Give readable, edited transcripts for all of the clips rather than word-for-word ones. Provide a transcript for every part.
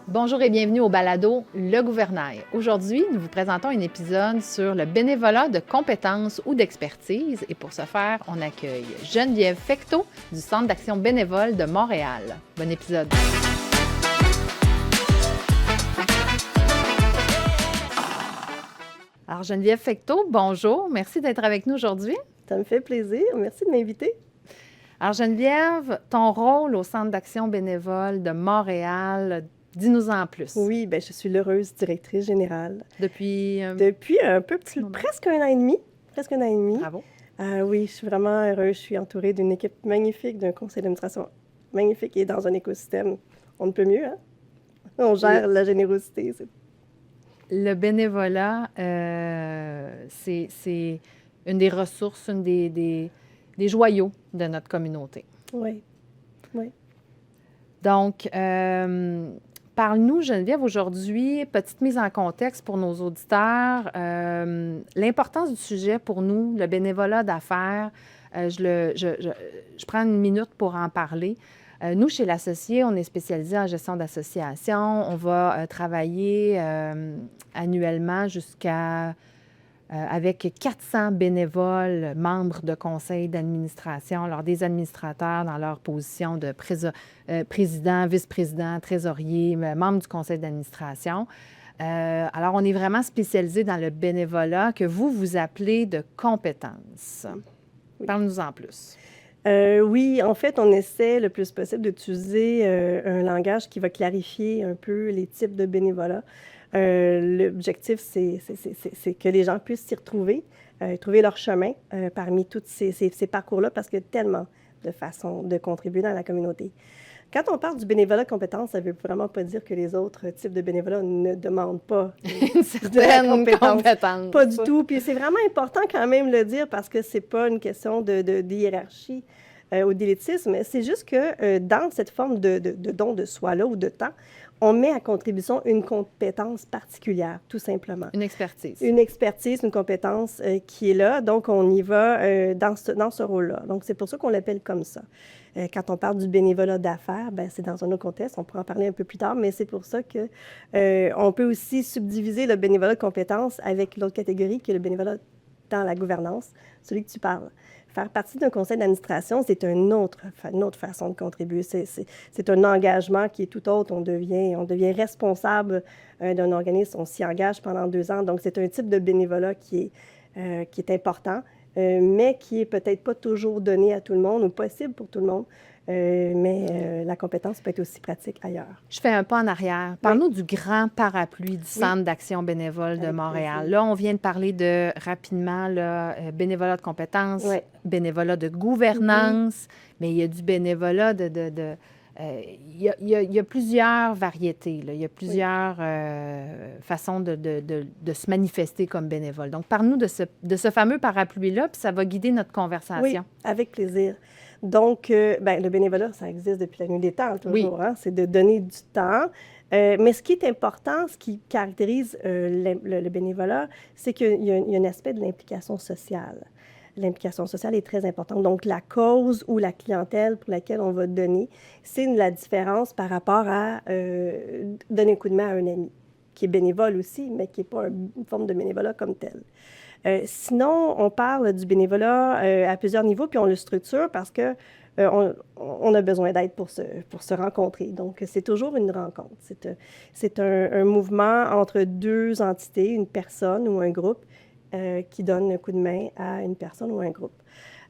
Bonjour et bienvenue au balado Le Gouvernail. Aujourd'hui, nous vous présentons un épisode sur le bénévolat de compétences ou d'expertise. Et pour ce faire, on accueille Geneviève Fecteau du Centre d'action bénévole de Montréal. Bon épisode. Alors Geneviève Fecteau, bonjour. Merci d'être avec nous aujourd'hui. Ça me fait plaisir. Merci de m'inviter. Alors Geneviève, ton rôle au Centre d'action bénévole de Montréal, dis-nous en plus. Oui, bien, je suis l'heureuse directrice générale. Depuis un peu, presque un an et demi. Presque un an et demi. Bravo. Oui, je suis vraiment heureuse. Je suis entourée d'une équipe magnifique, d'un conseil d'administration magnifique et dans un écosystème. On ne peut mieux, hein? On gère la générosité. Le bénévolat, c'est une des ressources, une des joyaux de notre communauté. Oui, oui. Donc, parle-nous, Geneviève, aujourd'hui, petite mise en contexte pour nos auditeurs, l'importance du sujet pour nous, le bénévolat d'affaires. Je prends une minute pour en parler. Nous, chez l'Associé, on est spécialisé en gestion d'associations. On va travailler annuellement avec 400 bénévoles, membres de conseils d'administration, alors des administrateurs dans leur position de président, vice-président, trésorier, membre du conseil d'administration. Alors, on est vraiment spécialisé dans le bénévolat que vous appelez de compétences. Oui. Parle-nous en plus. Oui, en fait, on essaie le plus possible d'utiliser un langage qui va clarifier un peu les types de bénévolat. L'objectif, c'est que les gens puissent s'y retrouver, trouver leur chemin parmi tous ces parcours-là, parce qu'il y a tellement de façons de contribuer dans la communauté. Quand on parle du bénévolat de compétences, ça ne veut vraiment pas dire que les autres types de bénévolat ne demandent pas une certaine compétence. Pas du tout. Puis c'est vraiment important quand même de le dire parce que c'est pas une question de hiérarchie ou d'élitisme. C'est juste que dans cette forme de don de soi-là ou de temps, on met à contribution une compétence particulière, tout simplement. Une expertise. Une expertise, une compétence qui est là. Donc, on y va dans ce rôle-là. Donc, c'est pour ça qu'on l'appelle comme ça. Quand on parle du bénévolat d'affaires, bien, c'est dans un autre contexte. On pourra en parler un peu plus tard, mais c'est pour ça que on peut aussi subdiviser le bénévolat de compétences avec l'autre catégorie qui est le bénévolat dans la gouvernance, celui que tu parles. Faire partie d'un conseil d'administration, c'est une autre façon de contribuer. C'est un engagement qui est tout autre. On devient responsable d'un organisme. On s'y engage pendant 2 ans. Donc, c'est un type de bénévolat qui est important, mais qui est peut-être pas toujours donné à tout le monde ou possible pour tout le monde. Mais la compétence peut être aussi pratique ailleurs. Je fais un pas en arrière. Parle-nous du grand parapluie du Centre d'action bénévole de Montréal. Là, on vient de parler rapidement, bénévolat de compétences, bénévolat de gouvernance, mais il y a du bénévolat il y a plusieurs variétés, là. Il y a plusieurs façons de se manifester comme bénévole. Donc, parle-nous de ce fameux parapluie-là, puis ça va guider notre conversation. Oui, avec plaisir. Donc, le bénévolat, ça existe depuis la nuit des temps, toujours. Oui. Hein? C'est de donner du temps. Mais ce qui est important, ce qui caractérise le bénévolat, c'est qu'il y a un aspect de l'implication sociale. L'implication sociale est très importante. Donc, la cause ou la clientèle pour laquelle on va donner, c'est la différence par rapport à donner un coup de main à un ami, qui est bénévole aussi, mais qui n'est pas une forme de bénévolat comme tel. Sinon, on parle du bénévolat à plusieurs niveaux, puis on le structure parce que on a besoin d'aide pour se rencontrer. Donc, c'est toujours une rencontre. C'est un mouvement entre 2 entités, une personne ou un groupe, qui donne un coup de main à une personne ou un groupe.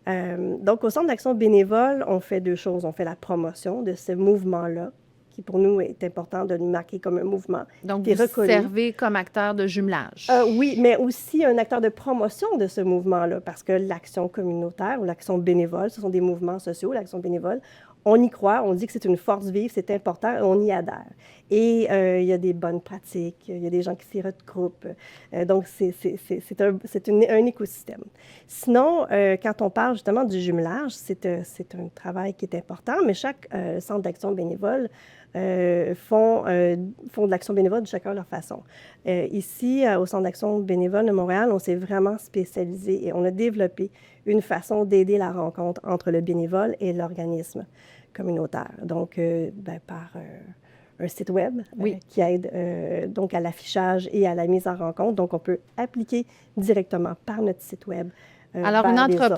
Donc, au Centre d'action bénévole, on fait 2 choses. On fait la promotion de ce mouvement-là, qui pour nous est important de le marquer comme un mouvement. Donc, vous servez comme acteur de jumelage. Oui, mais aussi un acteur de promotion de ce mouvement-là, parce que l'action communautaire ou l'action bénévole, ce sont des mouvements sociaux, l'action bénévole. On y croit, on dit que c'est une force vive, c'est important, on y adhère. Et il y a des bonnes pratiques, il y a des gens qui s'y regroupent. Donc, c'est un écosystème. Sinon, quand on parle justement du jumelage, c'est un travail qui est important, mais chaque centre d'action bénévole font de l'action bénévole de chacun leur façon. Ici, au Centre d'action bénévole de Montréal, on s'est vraiment spécialisé et on a développé une façon d'aider la rencontre entre le bénévole et l'organisme communautaire. Donc, un site web Oui. qui aide donc à l'affichage et à la mise en rencontre. Donc, on peut appliquer directement par notre site web. Alors, vers une des offres.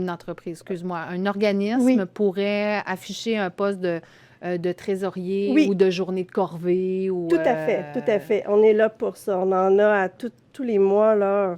entreprise, excuse-moi, un organisme Oui. pourrait afficher un poste de trésorier Oui. ou de journée de corvée ou... Tout à fait, tout à fait. On est là pour ça. On en a à tous les mois, là,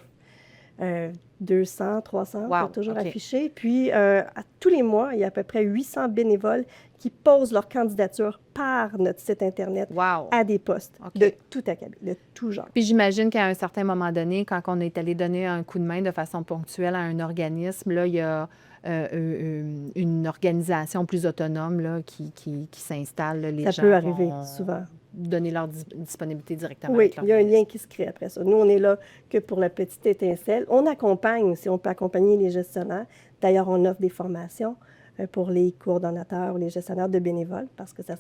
200, 300 Wow, pour toujours OK. afficher. Puis, à tous les mois, il y a à peu près 800 bénévoles qui posent leur candidature par notre site Internet Wow. à des postes OK. de tout acabit, de tout genre. Puis j'imagine qu'à un certain moment donné, quand on est allé donner un coup de main de façon ponctuelle à un organisme, là, il y a une organisation plus autonome là, qui s'installe. Là. Les Ça gens peut arriver vont souvent. donner leur disponibilité directement Oui, avec il y a un l'organisme. lien qui se crée après ça. Nous, on est là que pour la petite étincelle. On accompagne, si on peut accompagner les gestionnaires. D'ailleurs, on offre des formations pour les coordonnateurs ou les gestionnaires de bénévoles parce que ça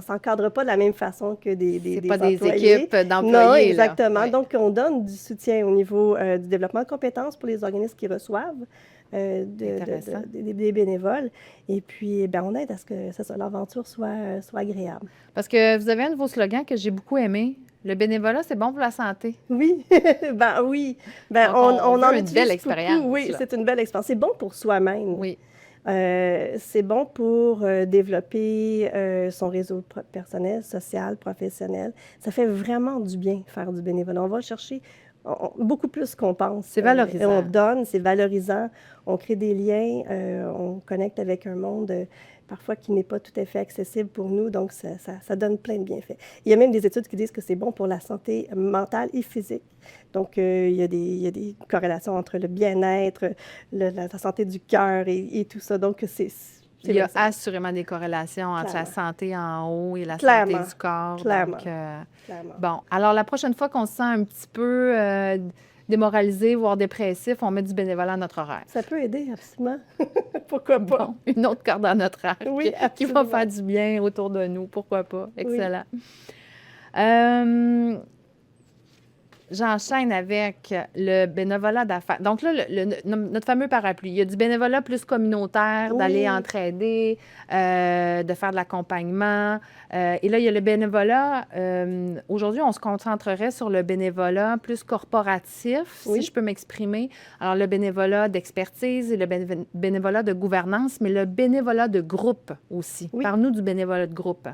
s'encadre pas de la même façon que des C'est pas des employés. équipes d'employés. Non, là. exactement. Ouais. Donc, on donne du soutien au niveau du développement de compétences pour les organismes qui reçoivent Intéressant. des bénévoles. Et puis, ben, on aide à ce que l'aventure soit agréable. Parce que vous avez un de vos slogans que j'ai beaucoup aimé. Le bénévolat, c'est bon pour la santé. Oui, ben oui. Ben, Donc, on veut en une utilise belle beaucoup. expérience, Oui, là. c'est une belle expérience. C'est bon pour soi-même. Oui. C'est bon pour développer son réseau personnel, social, professionnel. Ça fait vraiment du bien faire du bénévolat. On va chercher beaucoup plus qu'on pense. C'est valorisant. On donne, c'est valorisant. On crée des liens, on connecte avec un monde parfois qui n'est pas tout à fait accessible pour nous. Donc, ça donne plein de bienfaits. Il y a même des études qui disent que c'est bon pour la santé mentale et physique. Donc, il y a des corrélations entre le bien-être, la santé du cœur et tout ça. Donc, il y a assurément des corrélations entre la santé en haut et la Clairement. santé du corps. Clairement. Donc, Clairement. bon, alors la prochaine fois qu'on se sent un petit peu démoralisé, voire dépressif, on met du bénévolat à notre horaire. Ça peut aider, absolument. Pourquoi pas? Bon, une autre corde dans notre arc Oui, qui va faire du bien autour de nous. Pourquoi pas? Excellent. Oui. J'enchaîne avec le bénévolat d'affaires. Donc là, notre fameux parapluie. Il y a du bénévolat plus communautaire, d'aller entraider, de faire de l'accompagnement. Et là, il y a le bénévolat. Aujourd'hui, on se concentrerait sur le bénévolat plus corporatif, si je peux m'exprimer. Alors, le bénévolat d'expertise et le bénévolat de gouvernance, mais le bénévolat de groupe aussi. Oui. Parle-nous du bénévolat de groupe.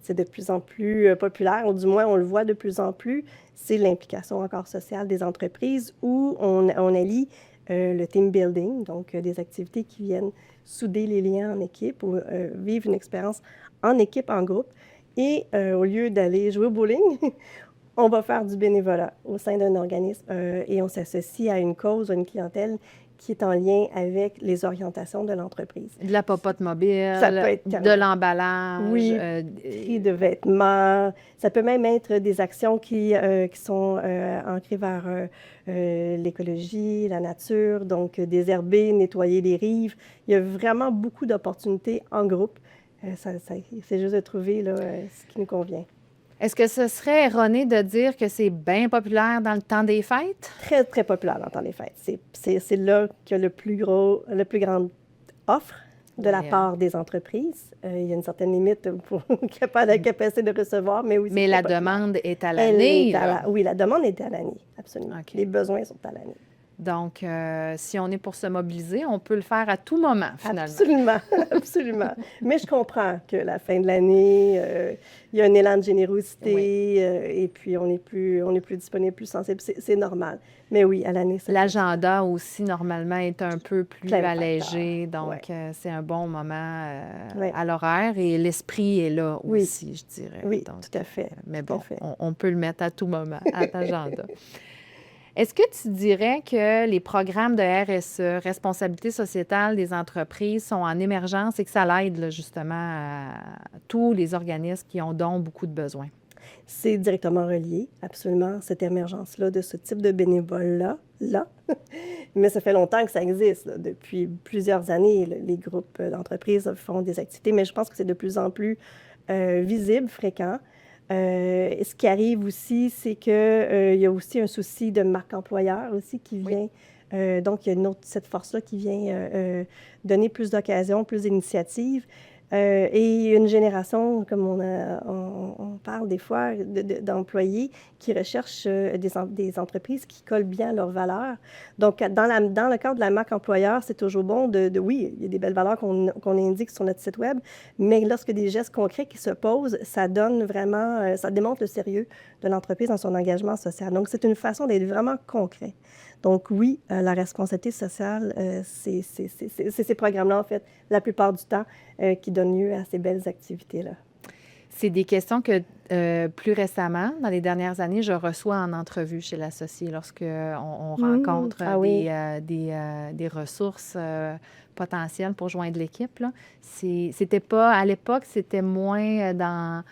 C'est de plus en plus populaire, ou du moins on le voit de plus en plus, c'est l'implication encore sociale des entreprises où on allie le team building, donc des activités qui viennent souder les liens en équipe ou vivre une expérience en équipe, en groupe. Et au lieu d'aller jouer au bowling, on va faire du bénévolat au sein d'un organisme et on s'associe à une cause, à une clientèle qui est en lien avec les orientations de l'entreprise. De la popote mobile, ça peut être de l'emballage. Oui, tri de vêtements. Ça peut même être des actions qui sont ancrées vers l'écologie, la nature, donc désherber, nettoyer les rives. Il y a vraiment beaucoup d'opportunités en groupe. C'est juste de trouver là, ce qui nous convient. Est-ce que ce serait erroné de dire que c'est bien populaire dans le temps des fêtes? Très, très populaire dans le temps des fêtes. C'est là qu'il y a la plus grande offre de la part des entreprises. Il y a une certaine limite pour la capacité de recevoir, mais oui. Mais la demande est à l'année. Oui, la demande est à l'année, absolument. Okay. Les besoins sont à l'année. Donc, si on est pour se mobiliser, on peut le faire à tout moment, finalement. Absolument, absolument. Mais je comprends que la fin de l'année, il y a un élan de générosité et puis on est plus disponible, plus sensible. C'est normal. Mais oui, à l'année, c'est... L'agenda aussi, normalement, est un peu plus allégé. Donc, ouais. C'est un bon moment à l'horaire et l'esprit est là aussi, je dirais. Oui, donc, tout à fait. Mais bon, on peut le mettre à tout moment, à l'agenda. Est-ce que tu dirais que les programmes de RSE, responsabilité sociétale des entreprises, sont en émergence et que ça l'aide là, justement à tous les organismes qui ont donc beaucoup de besoins? C'est directement relié, absolument, cette émergence-là de ce type de bénévolat. Mais ça fait longtemps que ça existe. Là. Depuis plusieurs années, les groupes d'entreprises font des activités, mais je pense que c'est de plus en plus visible, fréquent. Ce qui arrive aussi, c'est qu'il y a aussi un souci de marque employeur aussi qui vient. Donc, il y a cette force-là qui vient donner plus d'occasions, plus d'initiatives. Et une génération, comme on parle des fois, d'employés qui recherchent des entreprises qui collent bien à leurs valeurs. Donc, dans le cadre de la marque employeur, c'est toujours bon oui, il y a des belles valeurs qu'on indique sur notre site Web, mais lorsque des gestes concrets qui se posent, ça donne vraiment, ça démontre le sérieux de l'entreprise dans son engagement social. Donc, c'est une façon d'être vraiment concret. Donc oui, la responsabilité sociale, c'est ces programmes-là, en fait, la plupart du temps, qui donnent lieu à ces belles activités-là. C'est des questions que, plus récemment, dans les dernières années, je reçois en entrevue chez l'associé lorsqu'on rencontre des ressources potentielles pour joindre l'équipe. C'était pas, à l'époque, c'était moins dans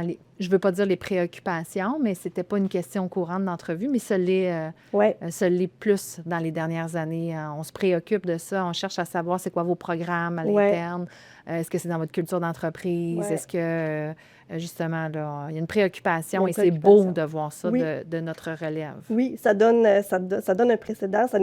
les, je ne veux pas dire les préoccupations, mais c'était pas une question courante d'entrevue, mais ça l'est plus dans les dernières années. On se préoccupe de ça, on cherche à savoir c'est quoi vos programmes à l'interne. Est-ce que c'est dans votre culture d'entreprise? Est-ce que, justement, là, il y a une préoccupation et c'est beau de voir ça de notre relève. Oui, ça donne un précédent, ça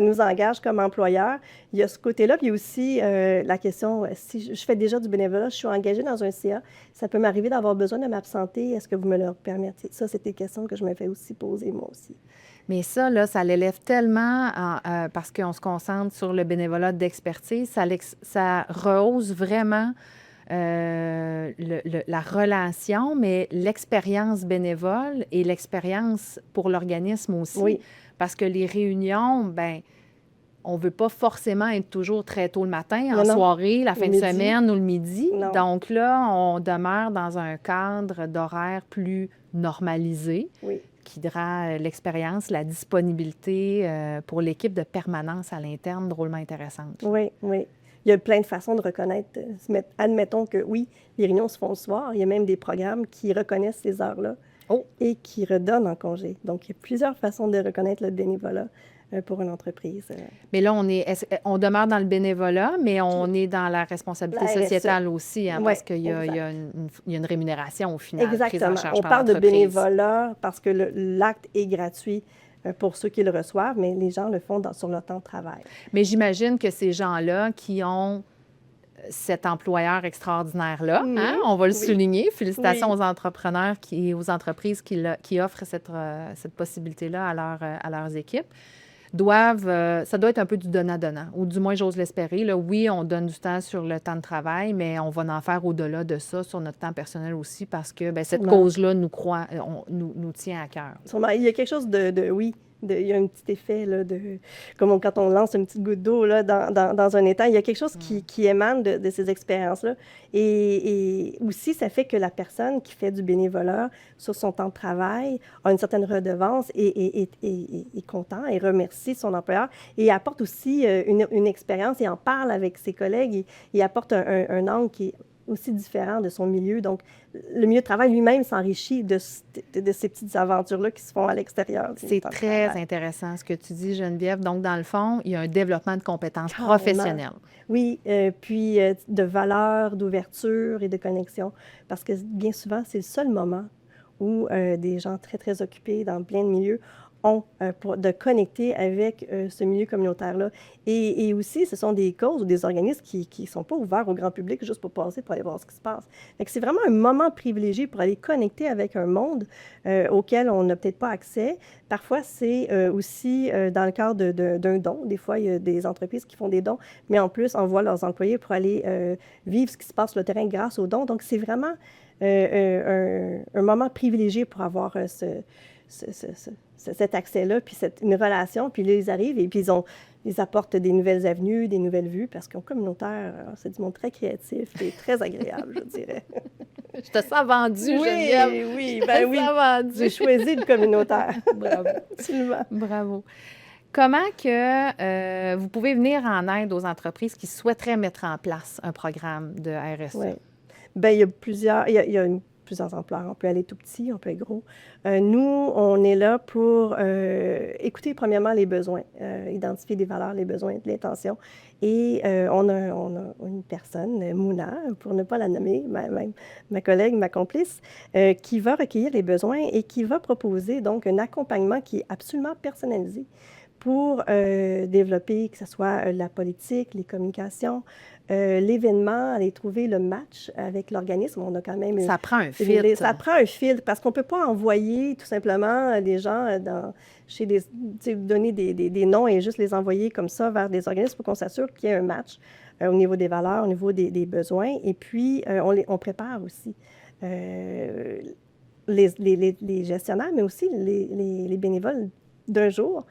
nous engage comme employeur. Il y a ce côté-là, puis il y a aussi la question, si je fais déjà du bénévolat, je suis engagée dans un CA, ça peut m'arriver d'avoir besoin de m'absenter, est-ce que vous me le permettez? Ça, c'est des questions que je me fais aussi poser, moi aussi. Mais ça, là, ça l'élève tellement parce qu'on se concentre sur le bénévolat d'expertise, ça rehausse vraiment la relation, mais l'expérience bénévole et l'expérience pour l'organisme aussi. Oui. Parce que les réunions, bien, on ne veut pas forcément être toujours très tôt le matin, en soirée, la fin de semaine ou le midi. Non. Donc là, on demeure dans un cadre d'horaire plus normalisé. Oui. Qui rend l'expérience, la disponibilité pour l'équipe de permanence à l'interne drôlement intéressante. Oui, oui. Il y a plein de façons de reconnaître. Admettons que oui, les réunions se font le soir. Il y a même des programmes qui reconnaissent ces heures-là et qui redonnent en congé. Donc, il y a plusieurs façons de reconnaître le bénévolat pour une entreprise. Mais là, on demeure dans le bénévolat, mais on est dans la responsabilité sociétale aussi, hein, parce qu'il y a une rémunération au final. Exactement. On parle de bénévolat parce que l'acte est gratuit pour ceux qui le reçoivent, mais les gens le font sur leur temps de travail. Mais j'imagine que ces gens-là qui ont cet employeur extraordinaire-là, on va le souligner. Félicitations aux entrepreneurs et aux entreprises qui offrent cette possibilité-là à leurs équipes. Ça doit être un peu du donnant-donnant, ou du moins, j'ose l'espérer. Là, oui, on donne du temps sur le temps de travail, mais on va en faire au-delà de ça, sur notre temps personnel aussi, parce que cette cause-là nous tient à cœur. Sûrement. Il y a quelque chose il y a un petit effet, là, comme quand on lance une petite goutte d'eau là, dans un étang, il y a quelque chose qui émane de ces expériences-là. Et aussi, ça fait que la personne qui fait du bénévolat sur son temps de travail a une certaine redevance et est content et remercie son employeur. Et apporte aussi une expérience et en parle avec ses collègues et apporte un angle qui est aussi différent de son milieu. Donc, le milieu de travail lui-même s'enrichit de ces petites aventures-là qui se font à l'extérieur. C'est très intéressant ce que tu dis, Geneviève. Donc, dans le fond, il y a un développement de compétences professionnelles. Oui, puis de valeurs, d'ouverture et de connexion. Parce que bien souvent, c'est le seul moment où des gens très, très occupés dans plein de milieux ont de connecter avec ce milieu communautaire-là. Et aussi, ce sont des causes ou des organismes qui ne sont pas ouverts au grand public juste pour passer, pour aller voir ce qui se passe. Fait que c'est vraiment un moment privilégié pour aller connecter avec un monde auquel on n'a peut-être pas accès. Parfois, c'est aussi dans le cadre d'un don. Des fois, il y a des entreprises qui font des dons, mais en plus, envoient leurs employés pour aller vivre ce qui se passe sur le terrain grâce aux dons. Donc, c'est vraiment un moment privilégié pour avoir cet accès-là, puis une relation, puis là, ils arrivent et puis ils apportent des nouvelles avenues, des nouvelles vues, parce qu'en communautaire, c'est du monde très créatif et très agréable, je dirais. Je te sens vendue, Geneviève. Oui, ben oui. J'ai choisi le communautaire. Bravo. Absolument. Bravo. Comment que vous pouvez venir en aide aux entreprises qui souhaiteraient mettre en place un programme de RSE? Oui. Bien, il y a plusieurs ampleurs. On peut aller tout petit, on peut être gros. Nous, on est là pour écouter premièrement les besoins, identifier les valeurs, les besoins, l'intention. Et on a une personne, Mouna, pour ne pas la nommer, ma collègue, ma complice, qui va recueillir les besoins et qui va proposer donc un accompagnement qui est absolument personnalisé pour développer, que ce soit la politique, les communications, l'événement, aller trouver le match avec l'organisme. On a quand même... Ça prend un filtre. Ça prend un filtre parce qu'on ne peut pas envoyer tout simplement des gens donner des noms et juste les envoyer comme ça vers des organismes pour qu'on s'assure qu'il y ait un match au niveau des valeurs, au niveau des besoins. Et puis, on prépare aussi les gestionnaires, mais aussi les bénévoles d'un jour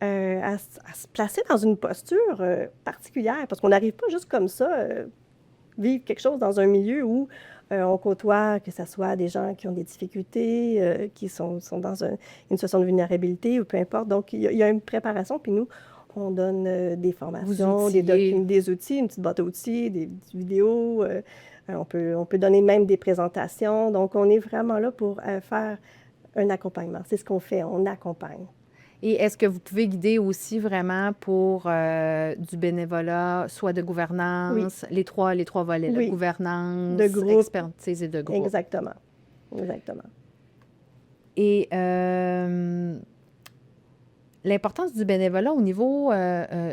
à se placer dans une posture particulière, parce qu'on n'arrive pas juste comme ça vivre quelque chose dans un milieu où on côtoie, que ce soit des gens qui ont des difficultés, qui sont dans une situation de vulnérabilité ou peu importe. Donc, il y a une préparation, puis nous, on donne des formations, des outils, une petite boîte à outils, des vidéos. On peut donner même des présentations. Donc, on est vraiment là pour faire un accompagnement. C'est ce qu'on fait, on accompagne. Et est-ce que vous pouvez guider aussi vraiment pour du bénévolat, soit de gouvernance, les trois volets, de gouvernance, de groupe, expertise et de groupe? Exactement. Et l'importance du bénévolat au niveau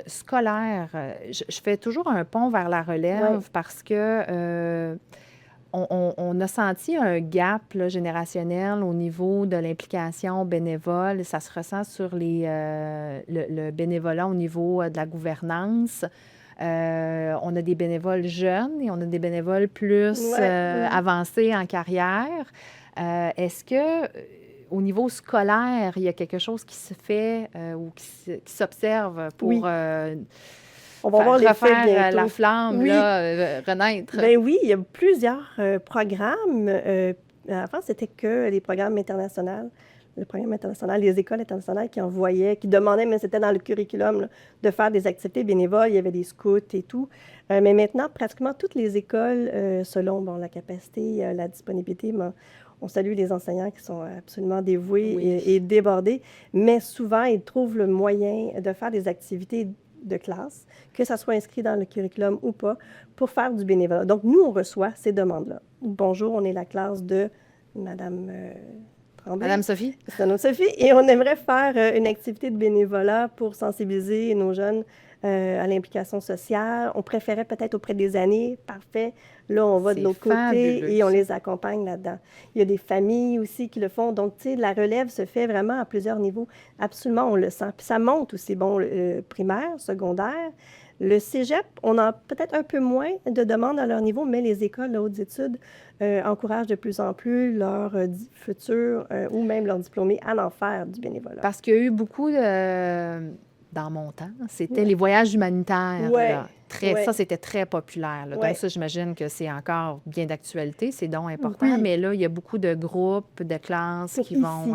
scolaire, je fais toujours un pont vers la relève parce que on a senti un gap là, générationnel au niveau de l'implication bénévole. Ça se ressent sur le bénévolat au niveau de la gouvernance. On a des bénévoles jeunes et on a des bénévoles plus avancés en carrière. Est-ce que au niveau scolaire, il y a quelque chose qui se fait ou qui s'observe pour on va voir refaire la flamme, renaître? Bien oui, il y a plusieurs programmes. Avant, c'était que les programmes internationaux. Le programme international, les écoles internationales qui demandaient, mais c'était dans le curriculum, là, de faire des activités bénévoles. Il y avait des scouts et tout. Mais maintenant, pratiquement toutes les écoles, selon la capacité, la disponibilité, on salue les enseignants qui sont absolument dévoués et débordés, mais souvent, ils trouvent le moyen de faire des activités de classe, que ça soit inscrit dans le curriculum ou pas, pour faire du bénévolat. Donc, nous, on reçoit ces demandes-là. Bonjour, on est la classe de Madame Tremblay. Madame Sophie. C'est Madame Sophie. Et on aimerait faire une activité de bénévolat pour sensibiliser nos jeunes à l'implication sociale. On préférait peut-être auprès des aînés. Parfait. Là, on va de l'autre côté et on les accompagne là-dedans. Il y a des familles aussi qui le font. Donc, tu sais, la relève se fait vraiment à plusieurs niveaux. Absolument, on le sent. Puis ça monte aussi, primaire, secondaire. Le cégep, on a peut-être un peu moins de demandes à leur niveau, mais les écoles de hautes études encouragent de plus en plus leurs futurs ou même leurs diplômés à en faire du bénévolat. Parce qu'il y a eu beaucoup dans mon temps, c'était les voyages humanitaires. Là. Ça, c'était très populaire. Là. Donc ça, j'imagine que c'est encore bien d'actualité, c'est donc important. Mais là, il y a beaucoup de groupes, de classes qui vont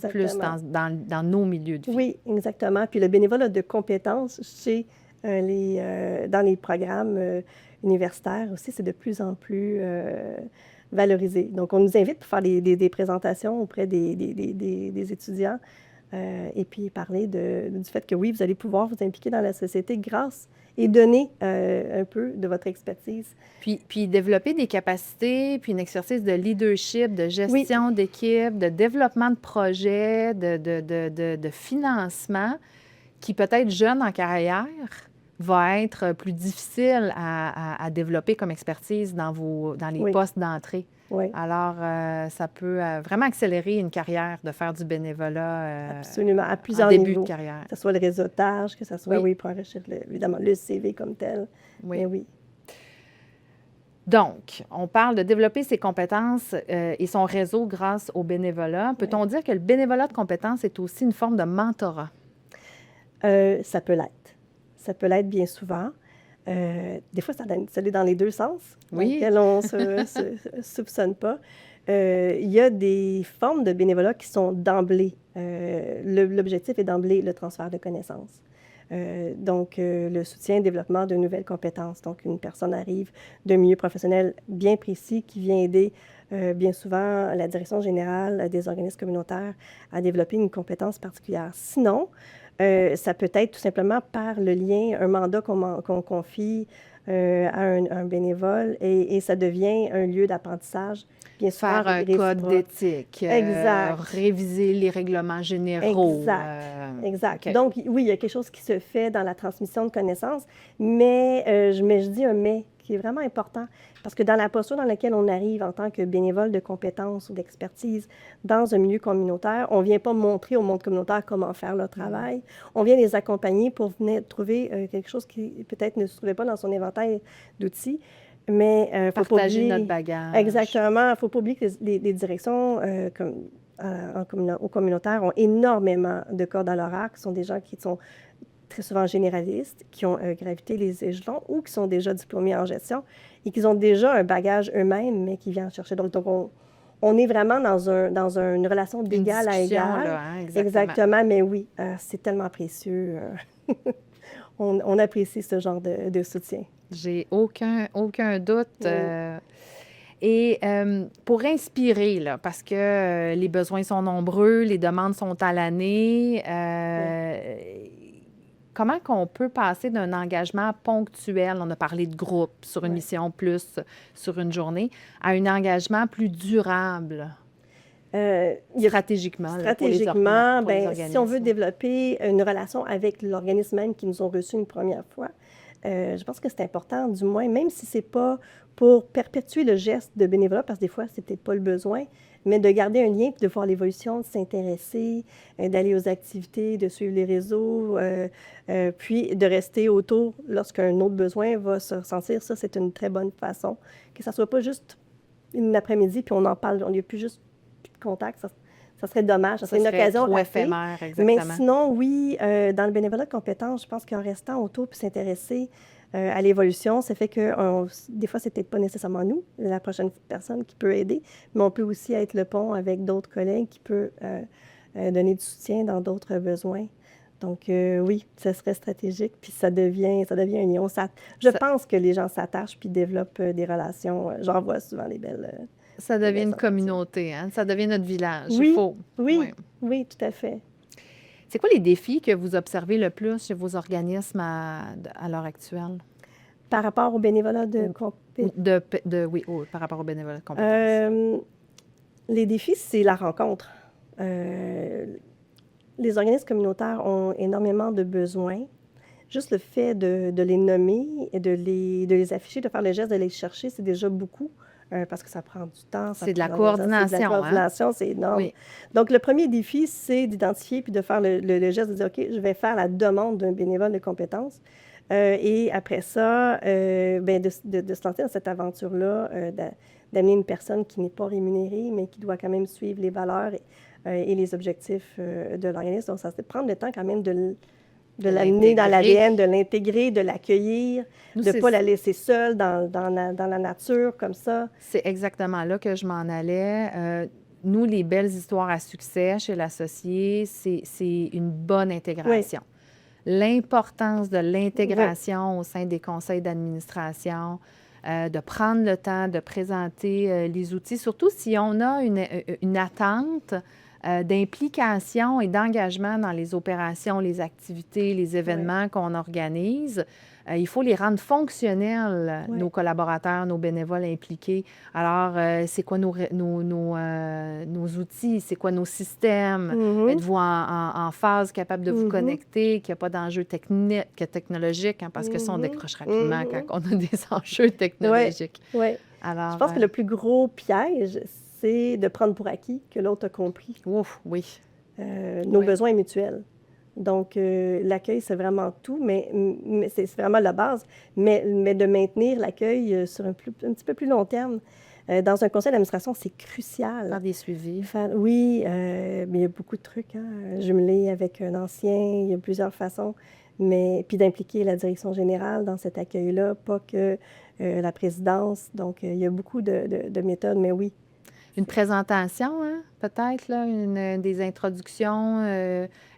plus dans nos milieux de vie. Oui, exactement. Puis le bénévolat de compétences chez dans les programmes universitaires aussi, c'est de plus en plus valorisé. Donc, on nous invite pour faire des présentations auprès des étudiants et puis parler du fait que oui, vous allez pouvoir vous impliquer dans la société grâce et donner un peu de votre expertise. Puis développer des capacités, puis un exercice de leadership, de gestion d'équipe, de développement de projets, de financement qui peut-être jeune en carrière va être plus difficile à développer comme expertise dans les postes d'entrée. Alors, ça peut vraiment accélérer une carrière de faire du bénévolat absolument, à plusieurs en début niveaux. De carrière. Que ce soit le réseautage, que ce soit, pour enrichir évidemment le CV comme tel. Mais oui. Donc, on parle de développer ses compétences et son réseau grâce au bénévolat. Peut-on dire que le bénévolat de compétences est aussi une forme de mentorat? Ça peut l'être. Ça peut l'être bien souvent. Des fois, ça l'est dans les deux sens, auxquels on ne se soupçonne pas. Il y a des formes de bénévolat qui sont d'emblée. L'objectif est d'emblée le transfert de connaissances. Donc, le soutien et développement de nouvelles compétences. Donc, une personne arrive d'un milieu professionnel bien précis qui vient aider bien souvent la direction générale des organismes communautaires à développer une compétence particulière. Sinon, ça peut être tout simplement par le lien, un mandat qu'on confie à un bénévole et ça devient un lieu d'apprentissage, bien souvent Faire un code d'éthique, Exact. réviser les règlements généraux. Exact. OK. Donc, oui, il y a quelque chose qui se fait dans la transmission de connaissances, mais je dis un mais qui est vraiment important parce que dans la posture dans laquelle on arrive en tant que bénévole de compétences ou d'expertise dans un milieu communautaire, on ne vient pas montrer au monde communautaire comment faire le travail. On vient les accompagner pour venir trouver quelque chose qui peut-être ne se trouvait pas dans son éventail d'outils. Mais il faut pas Partager oublier... notre bagage. Exactement. Il ne faut pas oublier que les directions au communautaire ont énormément de cordes à leur arc. Ce sont des gens qui sont très souvent généralistes, qui ont gravité les échelons ou qui sont déjà diplômés en gestion et qui ont déjà un bagage eux-mêmes, mais qui viennent chercher d'autres. Donc, on est vraiment dans une relation d'égal à égal. Là, hein, exactement. Exactement, mais oui, c'est tellement précieux. On apprécie ce genre de soutien. J'ai aucun doute. Oui. Et pour inspirer, là, parce que les besoins sont nombreux, les demandes sont à l'année, comment qu'on peut passer d'un engagement ponctuel, on a parlé de groupe, sur une mission plus sur une journée, à un engagement plus durable? Stratégiquement, pour les organismes. Si on veut développer une relation avec l'organisme même qui nous ont reçus une première fois, je pense que c'est important, du moins, même si ce n'est pas pour perpétuer le geste de bénévolat, parce que des fois, ce n'est peut-être pas le besoin, mais de garder un lien, puis de voir l'évolution, de s'intéresser, d'aller aux activités, de suivre les réseaux, puis de rester autour lorsqu'un autre besoin va se ressentir. Ça, c'est une très bonne façon. Que ça ne soit pas juste une après-midi, puis on en parle, on n'y a plus juste plus de contact. Ça serait dommage. Ça serait une occasion trop éphémère, exactement. Mais sinon, oui, dans le bénévolat de compétences, je pense qu'en restant autour puis s'intéresser à l'évolution, ça fait que des fois, c'est peut-être pas nécessairement nous, la prochaine personne qui peut aider, mais on peut aussi être le pont avec d'autres collègues qui peut donner du soutien dans d'autres besoins. Donc, oui, ça serait stratégique, puis ça devient un lien. Je pense que les gens s'attachent puis développent des relations. J'en vois souvent des belles... Ça devient une communauté, hein? Ça devient notre village. Oui, Il faut. Oui, tout à fait. C'est quoi les défis que vous observez le plus chez vos organismes à l'heure actuelle? Par rapport au bénévolat de compétences? Oui, par rapport au bénévolat de compétences. Les défis, c'est la rencontre. Les organismes communautaires ont énormément de besoins. Juste le fait de les nommer et de les afficher, de faire le geste de les chercher, c'est déjà beaucoup. Parce que ça prend du temps. C'est de la coordination. C'est de la coordination, c'est énorme. Oui. Donc, le premier défi, c'est d'identifier puis de faire le geste de dire, OK, je vais faire la demande d'un bénévole de compétences. Et après ça, de se lancer dans cette aventure-là, d'amener une personne qui n'est pas rémunérée, mais qui doit quand même suivre les valeurs et les objectifs de l'organisme. Donc, ça c'est prendre le temps quand même de l'amener dans l'ADN, de l'intégrer, de l'accueillir, de ne pas la laisser seule dans la nature, comme ça. C'est exactement là que je m'en allais. Nous, les belles histoires à succès chez l'associé, c'est une bonne intégration. Oui. L'importance de l'intégration au sein des conseils d'administration, de prendre le temps de présenter les outils, surtout si on a une attente d'implication et d'engagement dans les opérations, les activités, les événements qu'on organise. Il faut les rendre fonctionnels, nos collaborateurs, nos bénévoles impliqués. Alors, c'est quoi nos outils? C'est quoi nos systèmes? Êtes-vous en phase capable de vous connecter, qu'il n'y a pas d'enjeux technologiques? Hein, parce que ça, on décroche rapidement quand on a des enjeux technologiques. Oui. Alors, je pense que le plus gros piège, c'est de prendre pour acquis que l'autre a compris. Ouf, oui. Nos besoins mutuels. Donc, l'accueil, c'est vraiment tout, mais c'est vraiment la base. Mais de maintenir l'accueil sur un petit peu plus long terme, dans un conseil d'administration, c'est crucial. Faire des suivis. Oui, mais il y a beaucoup de trucs, hein, jumelés avec un ancien, il y a plusieurs façons. Puis d'impliquer la direction générale dans cet accueil-là, pas que la présidence. Donc, il y a beaucoup de méthodes, mais oui. Une présentation, hein, peut-être, là, des introductions,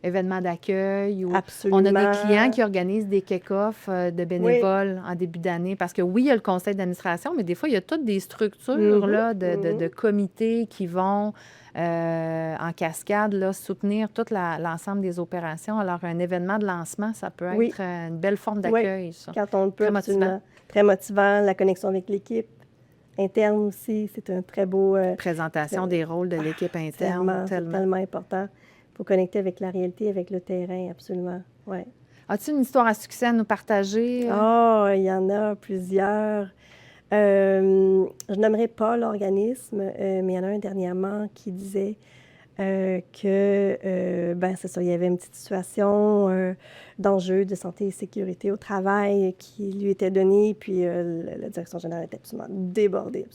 événements d'accueil. Absolument. On a des clients qui organisent des kick-offs de bénévoles en début d'année. Parce que oui, il y a le conseil d'administration, mais des fois, il y a toutes des structures là, de comités qui vont en cascade là, soutenir tout l'ensemble des opérations. Alors, un événement de lancement, ça peut être une belle forme d'accueil, ça. Quand on le peut, très motivant. Très motivant, la connexion avec l'équipe. Interne aussi, c'est un très beau... présentation des rôles de l'équipe interne. Tellement important. Il faut connecter avec la réalité, avec le terrain, absolument. Ouais. As-tu une histoire à succès à nous partager? Oh, il y en a plusieurs. Je n'aimerais pas l'organisme, mais il y en a un dernièrement qui disait c'est ça, il y avait une petite situation d'enjeu de santé et sécurité au travail qui lui était donnée, puis la direction générale était absolument débordée,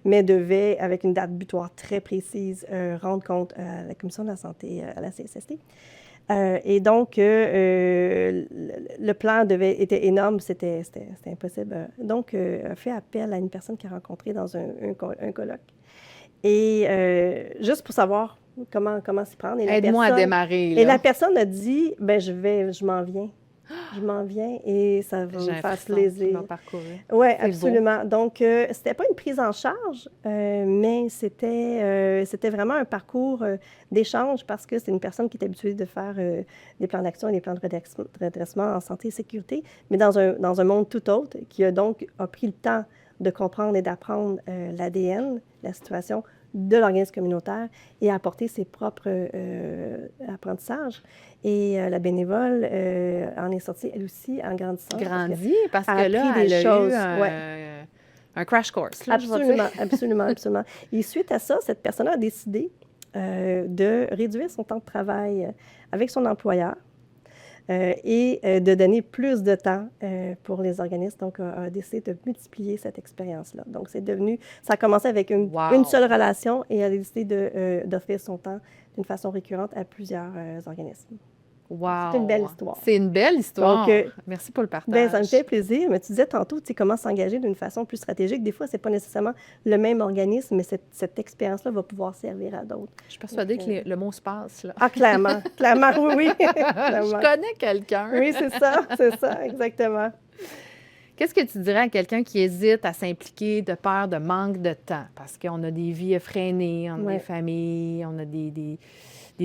mais devait, avec une date butoir très précise, rendre compte à la Commission de la santé, à la CSST. Et donc, le plan était énorme, c'était impossible. Donc, a fait appel à une personne qu'il a rencontrée dans un colloque. Et juste pour savoir comment s'y prendre. Aide-moi à démarrer. Là. Et la personne a dit, je m'en viens. Je m'en viens et ça va me faire plaisir. Oui, absolument. Beau. Donc, c'était pas une prise en charge, mais c'était vraiment un parcours d'échange parce que c'est une personne qui est habituée de faire des plans d'action et des plans de redressement en santé et sécurité, mais dans un monde tout autre, qui a pris le temps de comprendre et d'apprendre l'ADN, la situation de l'organisme communautaire et apporter ses propres apprentissages. Et la bénévole en est sortie, elle aussi, en grandissant. Parce que là, elle a eu un crash course. Là, absolument. Et suite à ça, cette personne a décidé de réduire son temps de travail avec son employeur et de donner plus de temps pour les organismes. Donc, a décidé de multiplier cette expérience-là. Donc, ça a commencé avec une seule relation et elle a décidé d'offrir son temps d'une façon récurrente à plusieurs organismes. Wow! C'est une belle histoire. C'est une belle histoire. Donc, merci pour le partage. Ça me fait plaisir. Mais tu disais tantôt, comment s'engager d'une façon plus stratégique. Des fois, ce n'est pas nécessairement le même organisme, mais cette expérience-là va pouvoir servir à d'autres. Je suis persuadée que le mot se passe. Là. Ah, clairement, oui. Je connais quelqu'un. Oui, c'est ça, exactement. Qu'est-ce que tu dirais à quelqu'un qui hésite à s'impliquer de peur de manque de temps? Parce qu'on a des vies effrénées, on a des familles, on a des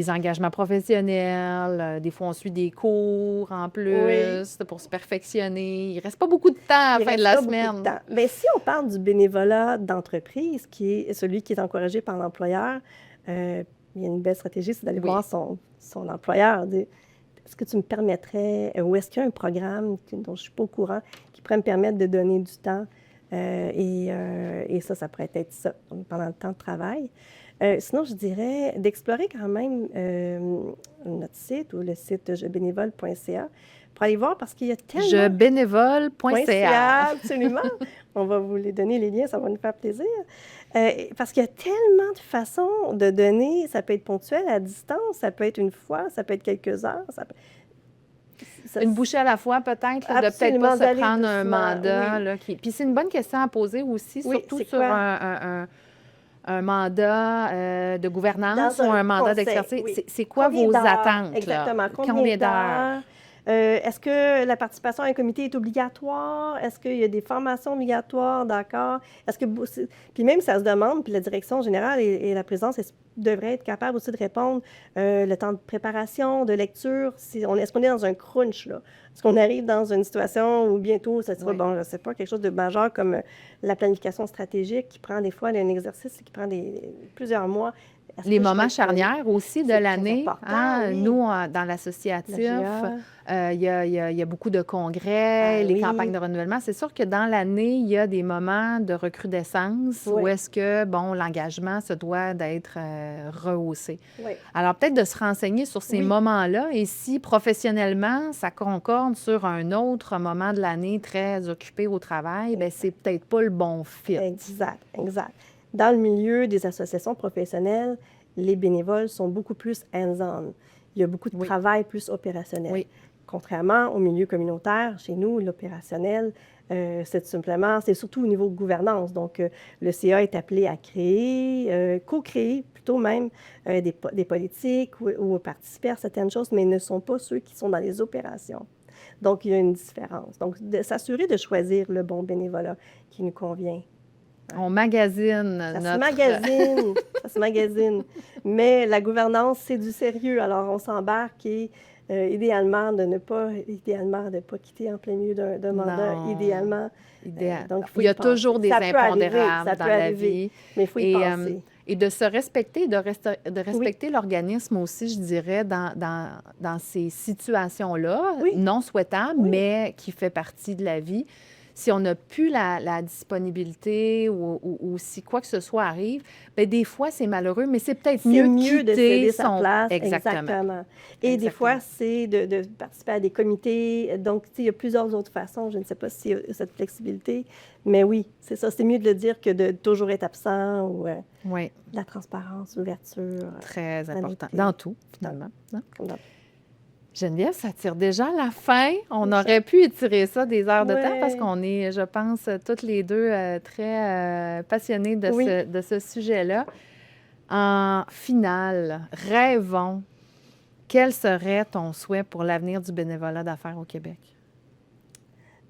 engagements professionnels. Des fois, on suit des cours en plus pour se perfectionner. Il ne reste pas beaucoup de temps à la fin de la semaine. Bien, si on parle du bénévolat d'entreprise, qui est celui qui est encouragé par l'employeur, il y a une belle stratégie, c'est d'aller voir son employeur. Est-ce que tu me permettrais, ou est-ce qu'il y a un programme dont je ne suis pas au courant qui pourrait me permettre de donner du temps? Et ça pourrait être ça pendant le temps de travail. Sinon, je dirais d'explorer quand même notre site ou le site jebénévole.ca pour aller voir parce qu'il y a tellement... Jebénévole.ca. Absolument. On va vous les donner, les liens, ça va nous faire plaisir. Parce qu'il y a tellement de façons de donner. Ça peut être ponctuel, à distance, ça peut être une fois, ça peut être quelques heures. Une bouchée à la fois, peut-être, de peut-être pas se prendre un mandat. Là, Puis c'est une bonne question à poser aussi, surtout sur un mandat de gouvernance ou un mandat d'expertise. C'est quoi vos attentes? Exactement. Combien d'heures? Est-ce que la participation à un comité est obligatoire? Est-ce qu'il y a des formations obligatoires? D'accord. Puis même, ça se demande, puis la direction générale et la présidence devraient être capables aussi de répondre le temps de préparation, de lecture. Est-ce qu'on est dans un crunch, là? Est-ce qu'on arrive dans une situation où bientôt, ça sera, je ne sais pas, quelque chose de majeur comme la planification stratégique qui prend des fois un exercice qui prend plusieurs mois. Les moments charnières aussi de l'année. Nous, dans l'associatif, il y a beaucoup de congrès, les campagnes de renouvellement. C'est sûr que dans l'année, il y a des moments de recrudescence où est-ce que, l'engagement se doit d'être rehaussé. Alors, peut-être de se renseigner sur ces moments-là et si professionnellement, ça concorde sur un autre moment de l'année très occupé au travail, bien, c'est peut-être pas le bon fit. Exact. Dans le milieu des associations professionnelles, les bénévoles sont beaucoup plus hands-on. Il y a beaucoup de travail plus opérationnel. Contrairement au milieu communautaire, chez nous, l'opérationnel C'est simplement, c'est surtout au niveau gouvernance. Donc, le CA est appelé à créer, co-créer plutôt même des politiques ou participer à certaines choses, mais ne sont pas ceux qui sont dans les opérations. Donc, il y a une différence. Donc, de s'assurer de choisir le bon bénévolat qui nous convient. On magasine Ça se magasine. Mais la gouvernance, c'est du sérieux. Alors, on s'embarque et idéalement, de ne pas quitter en plein milieu d'un mandat. Non. Idéalement. Donc, il y a toujours des impondérables dans la vie. Mais il faut y penser. Et de se respecter, de respecter l'organisme aussi, je dirais, dans ces situations-là, non souhaitables, mais qui fait partie de la vie. Si on n'a plus la disponibilité ou si quoi que ce soit arrive, bien, des fois, c'est malheureux, mais c'est peut-être mieux de céder sa place. Exactement. Et des fois, c'est de participer à des comités. Donc, il y a plusieurs autres façons. Je ne sais pas s'il y a cette flexibilité, mais oui, c'est ça. C'est mieux de le dire que de toujours être absent ou la transparence, l'ouverture. Très important. Dans tout, finalement. Comme dans tout. Geneviève, ça tire déjà la fin. On aurait pu étirer ça des heures de temps parce qu'on est, je pense, toutes les deux très passionnées de ce sujet-là. En finale, rêvons. Quel serait ton souhait pour l'avenir du bénévolat d'affaires au Québec?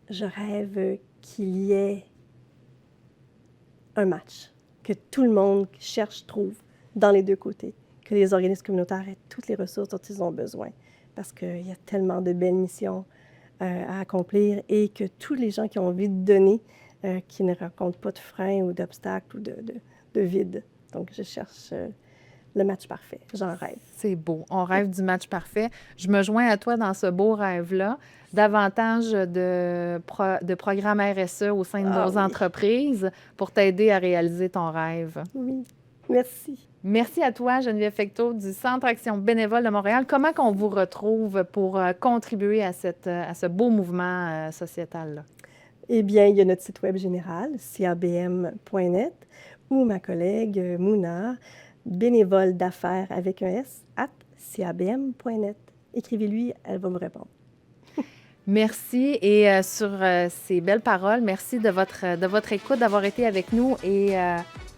Je rêve qu'il y ait un match, que tout le monde cherche, trouve dans les deux côtés, que les organismes communautaires aient toutes les ressources dont ils ont besoin. Parce qu'il y a tellement de belles missions à accomplir et que tous les gens qui ont envie de donner, qui ne rencontrent pas de freins ou d'obstacles ou de vide. Donc, je cherche le match parfait. J'en rêve. C'est beau. On rêve du match parfait. Je me joins à toi dans ce beau rêve-là. Davantage de programmes RSE au sein de nos entreprises pour t'aider à réaliser ton rêve. Oui. Merci. Merci à toi, Geneviève Fecteau, du Centre Action bénévole de Montréal. Comment qu'on vous retrouve pour contribuer à ce beau mouvement sociétal-là? Eh bien, il y a notre site web général, cabm.net, ou ma collègue Mouna, bénévole d'affaires avec un S, @cabm.net. Écrivez-lui, elle va me répondre. Merci. Et sur ces belles paroles, merci de votre écoute, d'avoir été avec nous et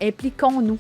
impliquons-nous.